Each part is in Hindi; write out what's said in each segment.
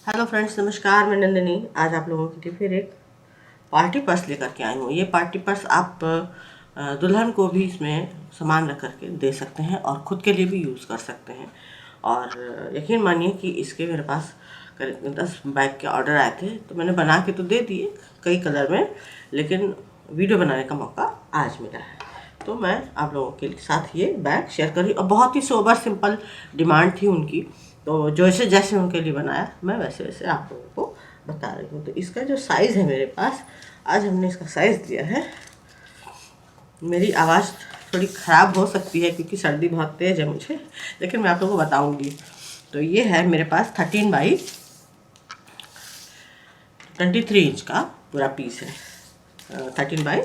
हेलो फ्रेंड्स, नमस्कार। मैं नंदिनी आज आप लोगों के लिए फिर एक पार्टी पर्स लेकर के आई हूँ। ये पार्टी पर्स आप दुल्हन को भी इसमें सामान रख करके दे सकते हैं और ख़ुद के लिए भी यूज़ कर सकते हैं। और यकीन मानिए कि इसके मेरे पास करीब 10 बैग के ऑर्डर आए थे, तो मैंने बना के तो दे दिए कई कलर में, लेकिन वीडियो बनाने का मौका आज मिला है, तो मैं आप लोगों के साथ ये बैग शेयर कर रही हूँ। और बहुत ही सोबर सिंपल डिमांड थी उनकी, तो जैसे जैसे उनके लिए बनाया मैं वैसे वैसे आप लोगों को बता रही हूँ। तो इसका जो साइज़ है मेरे पास, आज हमने इसका साइज़ दिया है। मेरी आवाज़ थोड़ी ख़राब हो सकती है क्योंकि सर्दी बहुत तेज़ है मुझे, लेकिन मैं आप लोगों को बताऊँगी। तो ये है मेरे पास 13 बाई 23 इंच का पूरा पीस है। 13 बाई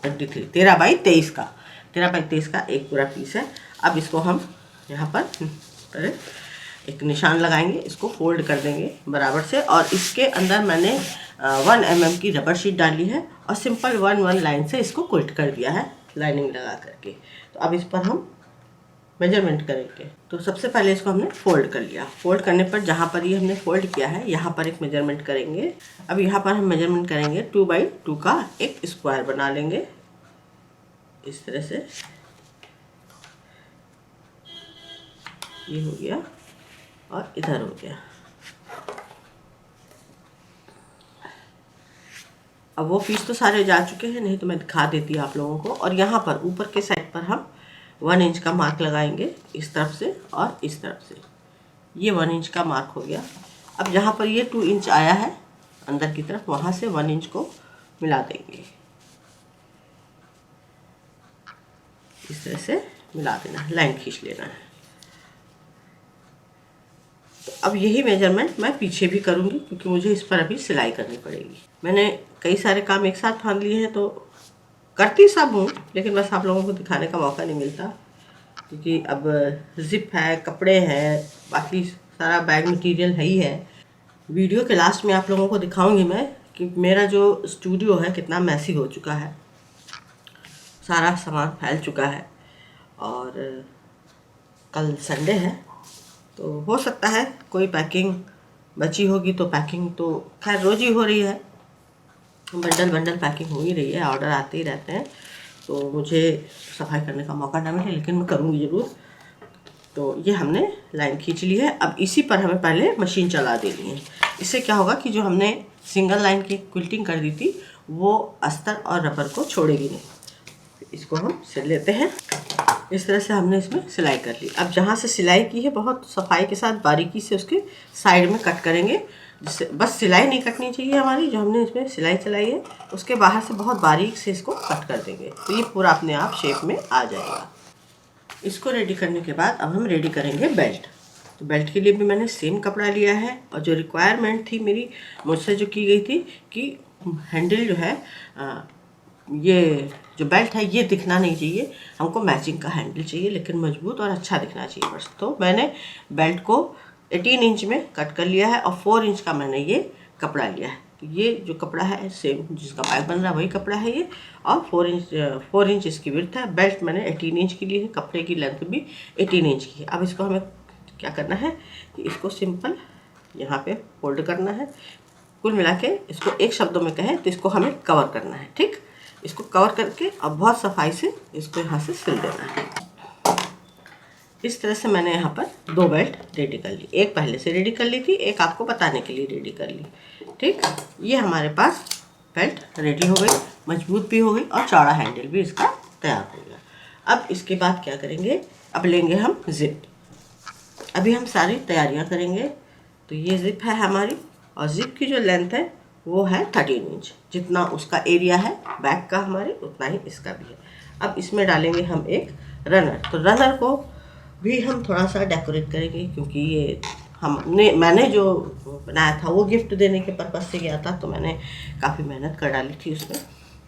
23, 13 बाई 23 का, 13 बाई 23 का एक पूरा पीस है। अब इसको हम यहाँ पर एक निशान लगाएंगे, इसको फोल्ड कर देंगे बराबर से, और इसके अंदर मैंने 1 mm की रबर शीट डाली है और सिंपल 1 लाइन से इसको क्विल्ट कर दिया है लाइनिंग लगा करके। तो अब इस पर हम मेजरमेंट करेंगे। तो सबसे पहले इसको हमने फोल्ड कर लिया। फोल्ड करने पर जहाँ पर ये हमने फोल्ड किया है यहाँ पर एक मेजरमेंट करेंगे। अब यहाँ पर हम मेजरमेंट करेंगे 2 बाई 2 का एक स्क्वायर बना लेंगे इस तरह से। ये हो गया और इधर हो गया। अब वो पीस तो सारे जा चुके हैं, नहीं तो मैं दिखा देती आप लोगों को। और यहाँ पर ऊपर के साइड पर हम 1 इंच का मार्क लगाएंगे इस तरफ से और इस तरफ से। ये 1 इंच का मार्क हो गया। अब जहाँ पर ये 2 इंच आया है अंदर की तरफ, वहाँ से 1 इंच को मिला देंगे। इस तरह से मिला देना है, लाइन खींच लेना है। अब यही मेजरमेंट मैं पीछे भी करूँगी क्योंकि मुझे इस पर अभी सिलाई करनी पड़ेगी। मैंने कई सारे काम एक साथ फांद लिए हैं, तो करती सब हूँ, लेकिन बस आप लोगों को दिखाने का मौका नहीं मिलता क्योंकि अब जिप है, कपड़े हैं, बाकी सारा बैग मटेरियल है ही है। वीडियो के लास्ट में आप लोगों को दिखाऊंगी मैं कि मेरा जो स्टूडियो है कितना मैसी हो चुका है, सारा सामान फैल चुका है। और कल संडे है, तो हो सकता है कोई पैकिंग बची होगी, तो पैकिंग तो खैर रोज़ ही हो रही है, बंडल पैकिंग हो ही रही है, ऑर्डर आते ही रहते हैं, तो मुझे सफाई करने का मौका ना मिले, लेकिन मैं करूँगी ज़रूर। तो ये हमने लाइन खींच ली है। अब इसी पर हमें पहले मशीन चला देनी है। इससे क्या होगा कि जो हमने सिंगल लाइन की क्विल्टिंग कर दी थी वो अस्तर और रबर को छोड़ेगी नहीं। इसको हम सिल लेते हैं। इस तरह से हमने इसमें सिलाई कर ली। अब जहाँ से सिलाई की है बहुत सफाई के साथ बारीकी से उसके साइड में कट करेंगे, जिससे बस सिलाई नहीं कटनी चाहिए हमारी, जो हमने इसमें सिलाई चलाई है उसके बाहर से बहुत बारीक से इसको कट कर देंगे, तो ये पूरा अपने आप शेप में आ जाएगा। इसको रेडी करने के बाद अब हम रेडी करेंगे बेल्ट। तो बेल्ट के लिए भी मैंने सेम कपड़ा लिया है, और जो रिक्वायरमेंट थी मेरी मुझसे जो की गई थी कि हैंडल जो है ये जो बेल्ट है ये दिखना नहीं चाहिए, हमको मैचिंग का हैंडल चाहिए, लेकिन मजबूत और अच्छा दिखना चाहिए बस। तो मैंने बेल्ट को 18 इंच में कट कर लिया है और 4 इंच का मैंने ये कपड़ा लिया है। तो ये जो कपड़ा है सेम जिसका बैग बन रहा है वही कपड़ा है ये, और 4 इंच इसकी विड्थ है। बेल्ट मैंने 18 इंच की ली है, कपड़े की लेंथ भी 18 इंच की है। अब इसको हमें क्या करना है कि इसको सिंपल यहाँ पे फोल्ड करना है। कुल मिला के इसको एक शब्दों में कहें तो इसको हमें कवर करना है, ठीक। इसको कवर करके अब बहुत सफाई से इसको यहाँ से सिल देना है। इस तरह से मैंने यहाँ पर 2 बेल्ट रेडी कर ली, एक पहले से रेडी कर ली थी, एक आपको बताने के लिए रेडी कर ली, ठीक। ये हमारे पास बेल्ट रेडी हो गई, मजबूत भी हो गई और चौड़ा हैंडल भी इसका तैयार हो गया। अब इसके बाद क्या करेंगे, अब लेंगे हम जिप। अभी हम सारी तैयारियाँ करेंगे। तो ये जिप है हमारी, और जिप की जो लेंथ है वो है 13 इंच, जितना उसका एरिया है बैक का हमारे उतना ही इसका भी है। अब इसमें डालेंगे हम एक रनर। तो रनर को भी हम थोड़ा सा डेकोरेट करेंगे क्योंकि ये मैंने जो बनाया था वो गिफ्ट देने के पर्पज़ से गया था, तो मैंने काफ़ी मेहनत कर डाली थी उसमें,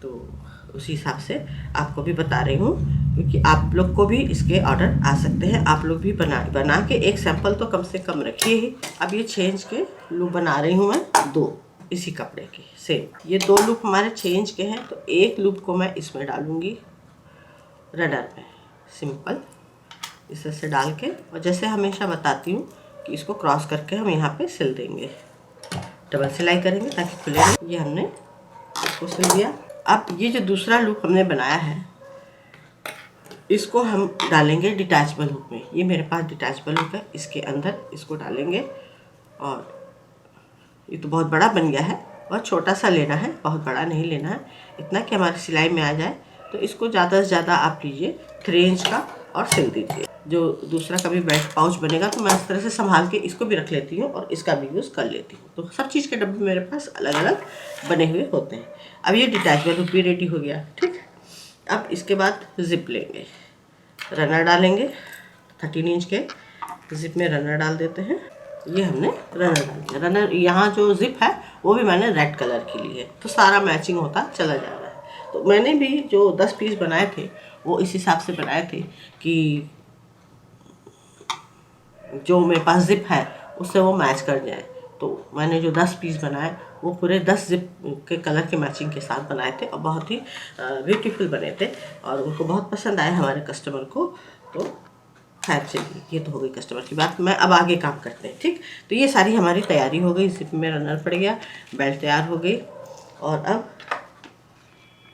तो उसी हिसाब से आपको भी बता रही हूँ क्योंकि आप लोग को भी इसके ऑर्डर आ सकते हैं। आप लोग भी बना के एक सैंपल तो कम से कम रखिए ही। अब ये 6 इंच के लूप बना रही हूँ मैं, 2 इसी कपड़े के सेम। ये 2 लूप हमारे 6 इंच के हैं, तो एक लूप को मैं इसमें डालूँगी रनर में, सिंपल इस तरह से डाल के, और जैसे हमेशा बताती हूँ कि इसको क्रॉस करके हम यहाँ पे सिल देंगे। डबल सिलाई करेंगे ताकि खुले नहीं। ये हमने इसको सिल दिया। अब ये जो दूसरा लूप हमने बनाया है इसको हम डालेंगे डिटैचबल हुक में। ये मेरे पास डिटैचबल हुक है, इसके अंदर इसको डालेंगे। और ये तो बहुत बड़ा बन गया है, बहुत छोटा सा लेना है, बहुत बड़ा नहीं लेना है, इतना कि हमारी सिलाई में आ जाए। तो इसको ज़्यादा से ज़्यादा आप लीजिए 3 इंच का और सिल दीजिए। जो दूसरा कभी बेल्ट पाउच बनेगा तो मैं इस तरह से संभाल के इसको भी रख लेती हूँ और इसका भी यूज़ कर लेती हूँ। तो सब चीज़ के डब्बे मेरे पास अलग अलग बने हुए होते हैं। अब ये डिटैचबल हुक भी रेडी हो गया। ठीक, अब इसके बाद ज़िप लेंगे, रनर डालेंगे। 13 इंच के ज़िप में रनर डाल देते हैं। ये हमने रनर डाल दिया। रनर यहाँ जो ज़िप है वो भी मैंने रेड कलर की ली है, तो सारा मैचिंग होता चला जा रहा है। तो मैंने भी जो 10 पीस बनाए थे वो इस हिसाब से बनाए थे कि जो मेरे पास ज़िप है उससे वो मैच कर जाए। तो मैंने जो 10 पीस बनाए वो पूरे 10 ज़िप के कलर के मैचिंग के साथ बनाए थे और बहुत ही ब्यूटीफुल बने थे और उनको बहुत पसंद आए हमारे कस्टमर को। तो खैर चलिए, ये तो हो गई कस्टमर की बात। मैं अब आगे काम करते हैं। ठीक, तो ये सारी हमारी तैयारी हो गई। ज़िप में रनर पड़ गया, बेल्ट तैयार हो गई। और अब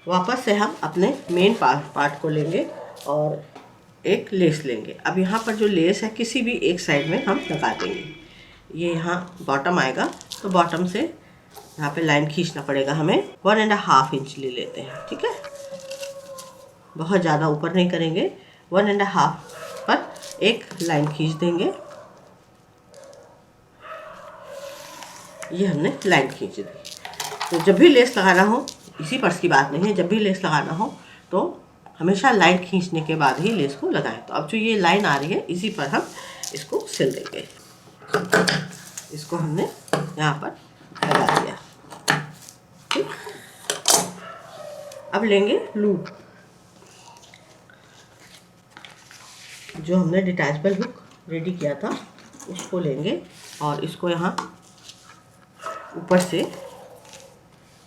वापस से हम अपने मेन पार्ट को लेंगे और एक लेस लेंगे। अब यहाँ पर जो लेस है किसी भी एक साइड में हम लगा देंगे। ये यहाँ बॉटम आएगा तो बॉटम से यहाँ पे लाइन खींचना पड़ेगा हमें। 1.5 इंच ले लेते हैं। ठीक है, बहुत ज़्यादा ऊपर नहीं करेंगे, 1.5 पर एक लाइन खींच देंगे। ये हमने लाइन खींच दी। तो जब भी लेस लगाना हो, इसी पर्स की बात नहीं है, जब भी लेस लगाना हो तो हमेशा लाइन खींचने के बाद ही लेस को लगाएं। तो अब जो ये लाइन आ रही है इसी पर हम इसको सिल देंगे। इसको हमने यहाँ पर लगा दिया। ठीक, अब लेंगे लूप। जो हमने डिटैचबल हुक रेडी किया था उसको लेंगे और इसको यहाँ ऊपर से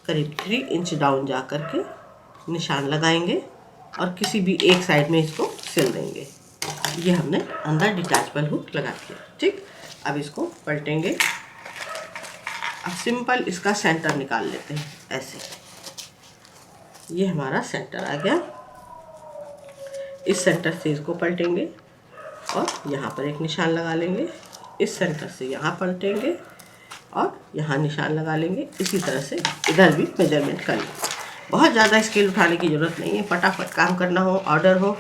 करीब 3 इंच डाउन जा कर के निशान लगाएंगे और किसी भी एक साइड में इसको सिल देंगे। ये हमने अंदर डिटैचबल हुक लगा दिया। ठीक, अब इसको पलटेंगे। अब सिंपल इसका सेंटर निकाल लेते हैं ऐसे। ये हमारा सेंटर आ गया। इस सेंटर से इसको पलटेंगे और यहाँ पर एक निशान लगा लेंगे। इस सेंटर से यहाँ पलटेंगे और यहाँ निशान लगा लेंगे। इसी तरह से इधर भी मेजरमेंट कर लेंगे। बहुत ज़्यादा स्केल उठाने की ज़रूरत नहीं है, फटाफट काम करना हो, ऑर्डर हो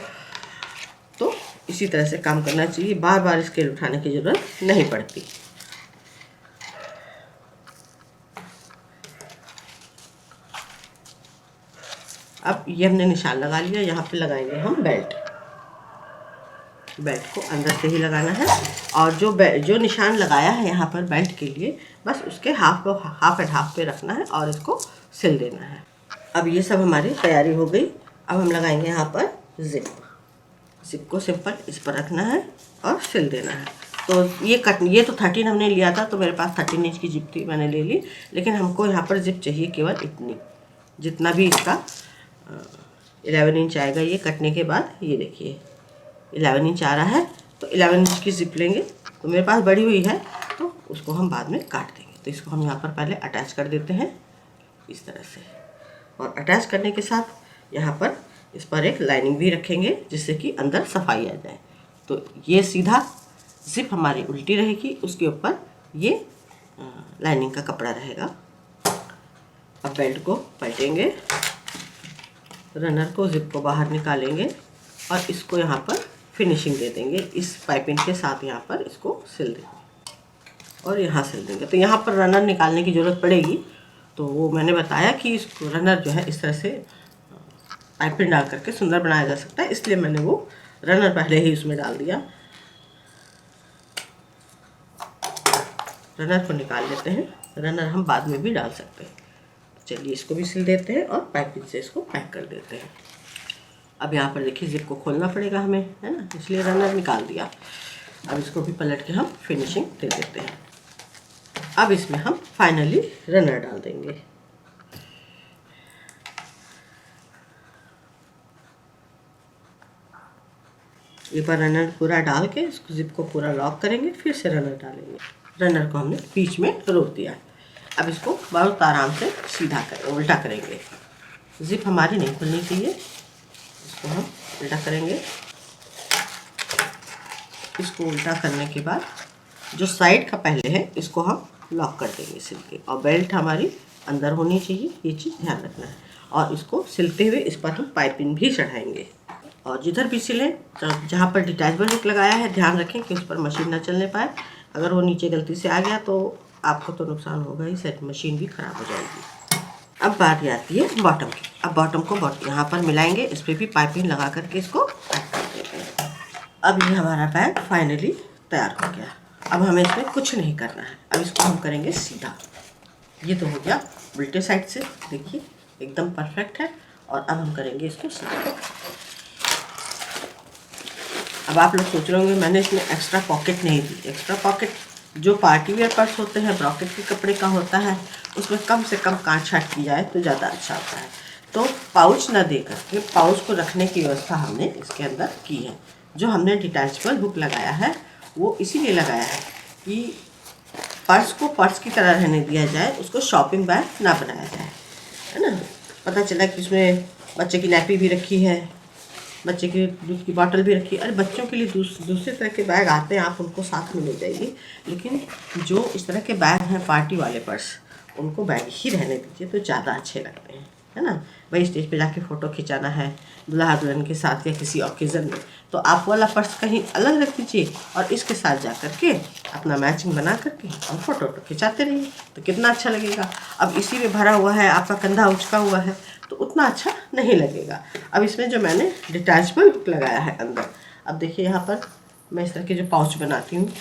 तो इसी तरह से काम करना चाहिए। बार बार स्केल उठाने की ज़रूरत नहीं पड़ती। अब ये हमने निशान लगा लिया। यहाँ पे लगाएंगे हम बेल्ट। बेल्ट को अंदर से ही लगाना है और जो निशान लगाया है यहाँ पर बेल्ट के लिए, बस उसके हाफ एंड हाफ पे रखना है और इसको सिल देना है। अब ये सब हमारी तैयारी हो गई। अब हम लगाएंगे यहाँ पर ज़िप। ज़िप को सिंपल इस पर रखना है और सिल देना है। तो ये तो 13 हमने लिया था तो मेरे पास 13 इंच की ज़िप थी, मैंने ले ली। लेकिन हमको यहाँ पर ज़िप चाहिए केवल इतनी, जितना भी इसका 11 इंच आएगा ये कटने के बाद। ये देखिए 11 इंच आ रहा है तो 11 इंच की ज़िप लेंगे। तो मेरे पास बड़ी हुई है तो उसको हम बाद में काट देंगे। तो इसको हम यहाँ पर पहले अटैच कर देते हैं इस तरह से। और अटैच करने के साथ यहाँ पर इस पर एक लाइनिंग भी रखेंगे जिससे कि अंदर सफाई आ जाए। तो ये सीधा ज़िप हमारी उल्टी रहेगी, उसके ऊपर ये लाइनिंग का कपड़ा रहेगा। अब बेल्ट को पलटेंगे, रनर को ज़िप को बाहर निकालेंगे और इसको यहाँ पर फिनिशिंग दे देंगे। इस पाइपिंग के साथ यहाँ पर इसको सिल देंगे और यहाँ सिल देंगे। तो यहाँ पर रनर निकालने की ज़रूरत पड़ेगी, तो वो मैंने बताया कि इसको रनर जो है इस तरह से पाइपिंग डाल करके सुंदर बनाया जा सकता है, इसलिए मैंने वो रनर पहले ही उसमें डाल दिया। रनर को निकाल लेते हैं, रनर हम बाद में भी डाल सकते हैं। चलिए इसको भी सिल देते हैं और पाइपिंग से इसको पैक कर देते हैं। अब यहाँ पर देखिए ज़िप को खोलना पड़ेगा हमें, है ना, इसलिए रनर निकाल दिया। अब इसको भी पलट के हम फिनिशिंग दे देते हैं। अब इसमें हम फाइनली रनर डाल देंगे। एक बार रनर पूरा डाल के इसको ज़िप को पूरा लॉक करेंगे, फिर से रनर डालेंगे। रनर को हमने बीच में रोक दिया। अब इसको बहुत आराम से सीधा उल्टा करेंगे। जिप हमारी नहीं खुलनी चाहिए। इसको हम उल्टा करेंगे। इसको उल्टा करने के बाद जो साइड का पहले है इसको हम लॉक कर देंगे सिल के, और बेल्ट हमारी अंदर होनी चाहिए, ये चीज़ ध्यान रखना है। और इसको सिलते हुए इस पर हम पाइपिंग भी चढ़ाएंगे। और जिधर भी सिलें, तो जहाँ पर डिटैचबल हुक लगाया है ध्यान रखें कि उस पर मशीन ना चलने पाए। अगर वो नीचे गलती से आ गया तो आपको तो नुकसान होगा ही, सेट मशीन भी ख़राब हो जाएगी। अब बारी आती है बॉटम की। अब बॉटम को यहाँ पर मिलाएंगे, इस पर भी पाइपिंग लगा करके इसको पैक कर देते हैं। अब ये हमारा बैग फाइनली तैयार हो गया। अब हमें इसमें कुछ नहीं करना है। अब इसको हम करेंगे सीधा। ये तो हो गया उल्टे साइड से, देखिए एकदम परफेक्ट है। और अब हम करेंगे इसको सीधा। अब आप लोग सोच रहे होंगे मैंने इसमें एक्स्ट्रा पॉकेट नहीं दी। एक्स्ट्रा पॉकेट जो पार्टी वेयर पर्स होते हैं, ब्रॉकेट के कपड़े का होता है, उसमें कम से कम काट छाट की जाए तो ज़्यादा अच्छा होता है। तो पाउच ना दे करके पाउच को रखने की व्यवस्था हमने इसके अंदर की है। जो हमने डिटैचबल हुक लगाया है वो इसीलिए लगाया है कि पर्स को पर्स की तरह रहने दिया जाए, उसको शॉपिंग बैग ना बनाया जाए, है ना। पता चला कि इसमें बच्चे की नैपी भी रखी है, बच्चे की दूध की बॉटल भी रखी है। अरे बच्चों के लिए दूसरे तरह के बैग आते हैं, आप उनको साथ में ले जाइए, लेकिन जो इस तरह के बैग हैं पार्टी वाले पर्स, उनको बैग ही रहने दीजिए तो ज़्यादा अच्छे लगते हैं, है ना। भाई स्टेज पे जाके फ़ोटो खिंचाना है दूल्हा दुल्हन के साथ या किसी ओकेज़न में, तो आप वाला पर्स कहीं अलग रख दीजिए और इसके साथ जा कर के अपना मैचिंग बना करके और फ़ोटो खिंचाते रहिए, तो कितना अच्छा लगेगा। अब इसी में भरा हुआ है, आपका कंधा उचका हुआ है तो उतना अच्छा नहीं लगेगा। अब इसमें जो मैंने डिटैचबल हुक लगाया है अंदर, अब देखिए यहाँ पर मैं इस तरह के जो पाउच बनाती हूँ,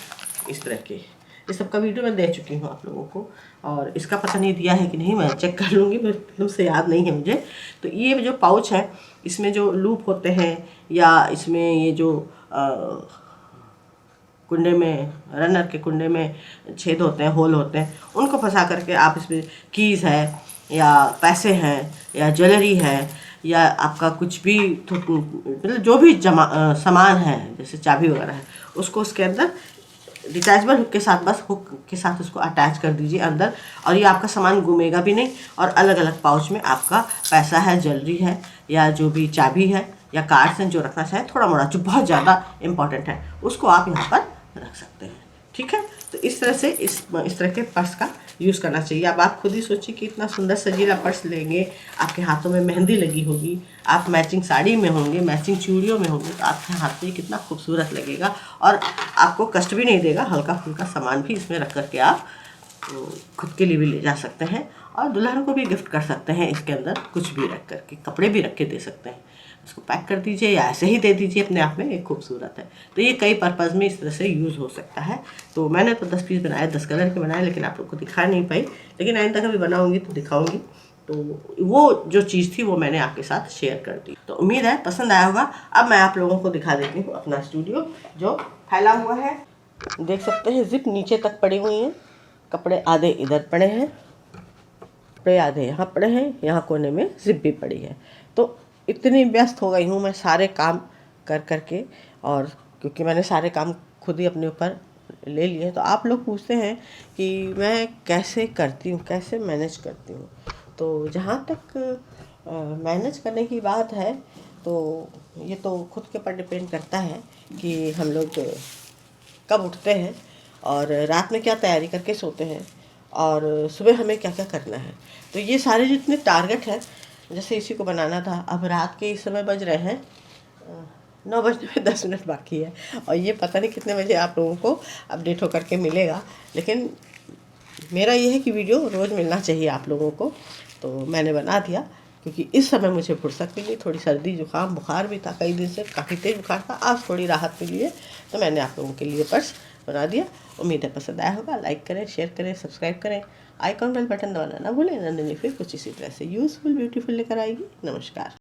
इस तरह के, ये सब का वीडियो मैं दे चुकी हूँ आप लोगों को, और इसका पता नहीं दिया है कि नहीं, मैं चेक कर लूँगी, मैं एकदम से याद नहीं है मुझे। तो ये जो पाउच है, इसमें जो लूप होते हैं या इसमें ये जो कुंडे में, रनर के कुंडे में छेद होते हैं, होल होते हैं, उनको फंसा करके आप इसमें कीज़ है या पैसे हैं या ज्वेलरी है या आपका कुछ भी मतलब जो भी सामान है जैसे चाबी वगैरह है, उसको उसके अंदर डिटैचबल हुक के साथ, बस हुक के साथ उसको अटैच कर दीजिए अंदर, और ये आपका सामान घूमेगा भी नहीं। और अलग अलग पाउच में आपका पैसा है, ज्वेलरी है या जो भी चाबी है या कार्ड्स हैं जो रखना चाहें, थोड़ा मोड़ा जो बहुत ज़्यादा इम्पॉर्टेंट है उसको आप यहाँ पर रख सकते हैं। ठीक है, तो इस तरह से इस तरह के पर्स का यूज़ करना चाहिए। अब आप खुद ही सोचिए कि इतना सुंदर सजीला पर्स लेंगे, आपके हाथों में मेहंदी लगी होगी, आप मैचिंग साड़ी में होंगे, मैचिंग चूड़ियों में होंगे, तो आपके हाथ में कितना खूबसूरत लगेगा और आपको कष्ट भी नहीं देगा। हल्का फुल्का सामान भी इसमें रख करके आप खुद के लिए भी ले जा सकते हैं और दुल्हन को भी गिफ्ट कर सकते हैं। इसके अंदर कुछ भी रख करके, कपड़े भी रख के दे सकते हैं। इसको पैक कर दीजिए या ऐसे ही दे दीजिए, अपने आप में एक खूबसूरत है। तो ये कई पर्पज़ में इस तरह से यूज़ हो सकता है। तो मैंने तो 10 पीस बनाए, 10 कलर के बनाए, लेकिन आप लोग को दिखा नहीं पाई, लेकिन आइंदा कभी बनाऊंगी तो दिखाऊंगी। तो वो जो चीज़ थी वो मैंने आपके साथ शेयर कर दी। तो उम्मीद है पसंद आया होगा। अब मैं आप लोगों को दिखा देती हूँ अपना स्टूडियो जो फैला हुआ है। देख सकते हैं जिप नीचे तक पड़ी हुई हैं, कपड़े आधे इधर पड़े हैं, कपड़े आधे यहाँ पड़े हैं, यहाँ कोने में जिप भी पड़ी है। तो इतनी व्यस्त हो गई हूँ मैं सारे काम कर करके, और क्योंकि मैंने सारे काम खुद ही अपने ऊपर ले लिए। तो आप लोग पूछते हैं कि मैं कैसे करती हूँ, कैसे मैनेज करती हूँ। तो जहाँ तक मैनेज करने की बात है तो ये तो खुद के ऊपर डिपेंड करता है कि हम लोग कब उठते हैं और रात में क्या तैयारी करके सोते हैं और सुबह हमें क्या क्या करना है। तो ये सारे जितने टारगेट हैं, जैसे इसी को बनाना था, अब रात के इस समय बज रहे हैं 9 बजने में 10 मिनट बाकी है, और ये पता नहीं कितने बजे आप लोगों को अपडेट होकर के मिलेगा। लेकिन मेरा ये है कि वीडियो रोज़ मिलना चाहिए आप लोगों को, तो मैंने बना दिया क्योंकि इस समय मुझे फुर्सत मिली। थोड़ी सर्दी जुकाम बुखार भी था, कई दिन से काफ़ी तेज़ बुखार था, आज थोड़ी राहत मिली है, तो मैंने आप लोगों के लिए पर्स बना दिया। उम्मीद है पसंद आया होगा। लाइक करें, शेयर करें, सब्सक्राइब करें, आइकॉन बेल बटन दबाना ना भूलें। नंदिनी फिर कुछ इसी तरह से यूज़फुल ब्यूटीफुल लेकर आएगी। नमस्कार।